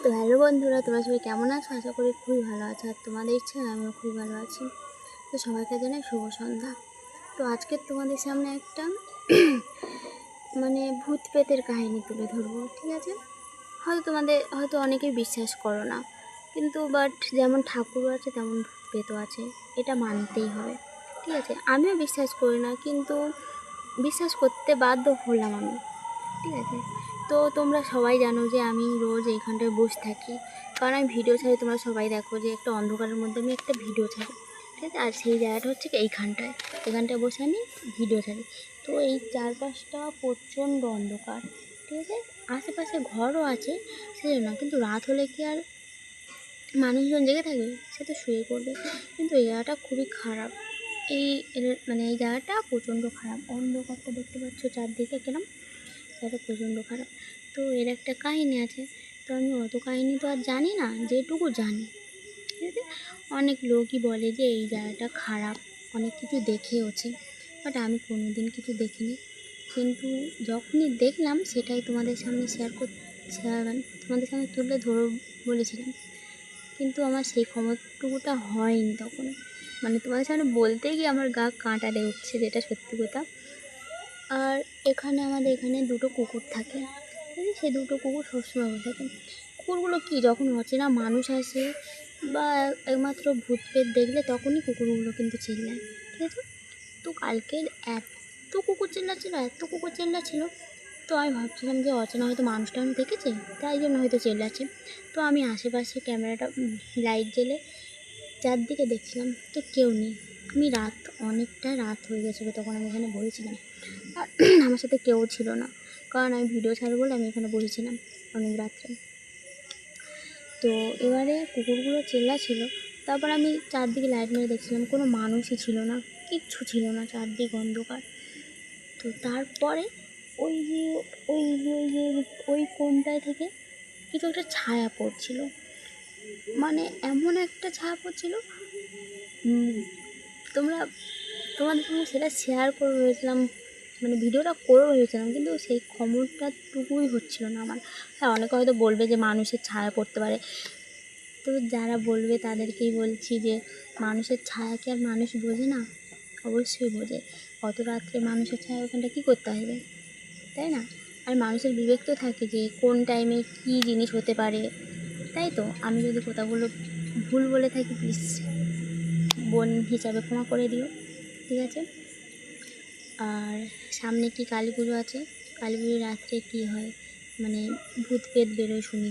তো হ্যালো বন্ধুরা, তোমরা সবাই কেমন আছো? আশা করি খুবই ভালো আছো। আর তোমাদের ইচ্ছায় আমিও খুবই ভালো আছি। তো সবাইকে জানাই শুভ সন্ধ্যা। তো আজকে তোমাদের সামনে একটা ভূত প্রেতের কাহিনী তুলে ধরবো, ঠিক আছে? হয়তো অনেকেই বিশ্বাস করো না, কিন্তু যেমন ঠাকুর আছে তেমন ভূত প্রেতও আছে, এটা মানতেই হবে, ঠিক আছে? আমিও বিশ্বাস করি না, কিন্তু বিশ্বাস করতে বাধ্য হলাম আমি, ঠিক আছে? তো তোমরা সবাই জানো যে আমি রোজ এইখানটায় বসে থাকি, কারণ আমি ভিডিও ছাড়ি। তোমরা সবাই দেখো যে একটা অন্ধকারের মধ্যে আমি একটা ভিডিও ছাড়ি, ঠিক আছে? আর সেই জায়গাটা হচ্ছে কি এখানটায় বসে আমি ভিডিও ছাড়ি। তো এই চারপাশটা প্রচণ্ড অন্ধকার, ঠিক আছে? আশেপাশে ঘরও আছে, সেজন্য না, কিন্তু রাত হলে কি আর মানুষজন জেগে থাকবে? সে তো শুয়ে পড়বে। কিন্তু এই জায়গাটা খুবই খারাপ। এই জায়গাটা প্রচণ্ড খারাপ। অন্ধকারটা দেখতে পাচ্ছ চারদিকে কেরম, এটা প্রচণ্ড খারাপ। তো এর একটা কাহিনী আছে। তো আমি অত কাহিনী তো আর জানি না, যেটুকু জানি, ঠিক আছে? অনেক লোকই বলে যে এই জায়গাটা খারাপ, অনেক কিছু দেখেওছে, বাট আমি কোনো দিন কিছু দেখিনি। কিন্তু যখনই দেখলাম সেটাই তোমাদের সামনে তোমাদের সামনে তুলে ধরো বলেছিলাম, কিন্তু আমার সেই ক্ষমতাটুকুটা হয়নি তখন। তোমাদের সামনে বলতে গিয়ে আমার গা কাঁটাতে উঠছে, যেটা সত্যি কথা। আর আমাদের এখানে দুটো কুকুর থাকে, ঠিক আছে? সেই দুটো কুকুর সবসময় বসে থাকে। কুকুরগুলো কি, যখন অচেনা মানুষ আসে বা একমাত্র ভূত প্রেত দেখলে তখনই কুকুরগুলো কিন্তু চিল্লায়, ঠিক আছে? তো কালকে এত কুকুর চিল্লাচ্ছিল। তো আমি ভাবছিলাম যে অচেনা হয়তো মানুষটা আমি দেখেছি, তাই জন্য হয়তো চিল্লাচ্ছে। তো আমি আশেপাশে ক্যামেরাটা লাইট জ্বেলে চারদিকে দেখছিলাম, তো কেউ নেই। অনেকটা রাত হয়ে গেছিলো তখন আমি এখানে বসেছিলাম। আর আমার সাথে কেউ ছিল না, কারণ আমি ভিডিও ছাড়বো বলে আমি এখানে বসেছিলাম অনেক রাত্রে। তো এবারে কুকুরগুলো ছিল। তারপর আমি চারদিকে লাইট মেরে দেখছিলাম, কোনো মানুষই ছিল না, কিচ্ছু ছিল না, চারদিক অন্ধকার। তো তারপরে ওই যে ওই যে ওই যে ওই কোণটায় থেকে কিছু একটা ছায়া পড়ছিল, এমন একটা ছায়া পড়ছিল। তোমরা তোমাদের সঙ্গে সেটা শেয়ার করে ভেবেছিলাম, ভিডিওটা করেও ভেবেছিলাম, কিন্তু সেই ক্ষমতাটুকুই হচ্ছিল না আমার। হ্যাঁ, অনেকে হয়তো বলবে যে মানুষের ছায়া পড়তে পারে, তো যারা বলবে তাদেরকেই বলছি যে মানুষের ছায়া কি আর মানুষ বোঝে না? অবশ্যই বোঝে। অত রাত্রে মানুষের ছায়া ওখানটা কী করতে আসবে, তাই না? আর মানুষের বিবেক তো থাকে যে কোন টাইমে কী জিনিস হতে পারে, তাই তো? আমি যদি কথাগুলো ভুল বলে থাকি, প্লিজ বোন হিসাবে ক্ষমা করে দিও, ঠিক আছে? আর সামনে কি কালী পুজো আছে, কালী পুজোর রাত্রে কী হয়, ভূত প্রেত বেরোয় শুনি।